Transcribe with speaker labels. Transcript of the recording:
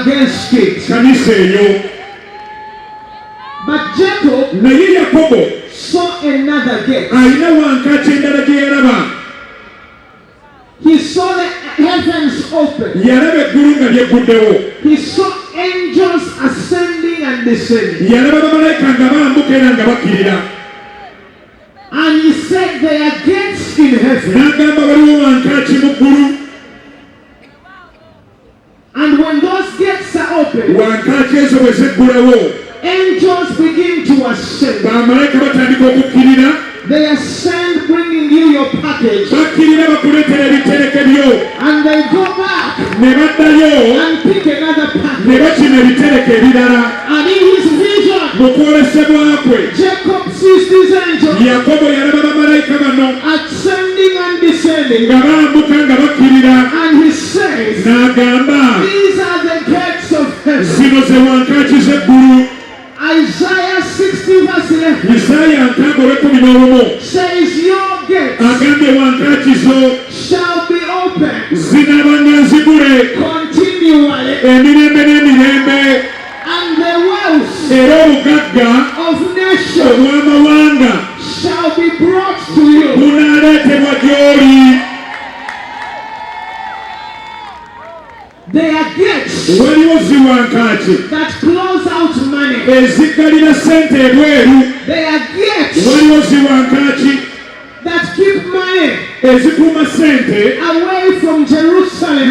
Speaker 1: Against it. But Jacob saw another gate. He saw the heavens open. He saw angels ascending and descending. And he said there are gates in heaven. And when those gates are open, angels begin to ascend. They ascend bringing you your package. And they go back and pick another package. And in his vision, Jacob sees these angels ascending and descending. And he says, these are the gates of heaven. Isaiah 60 verse 11 says your gates shall be open continually, and the wealth of nations shall be brought to you. There are gates that close out money. There are gates that keep money away from Jerusalem.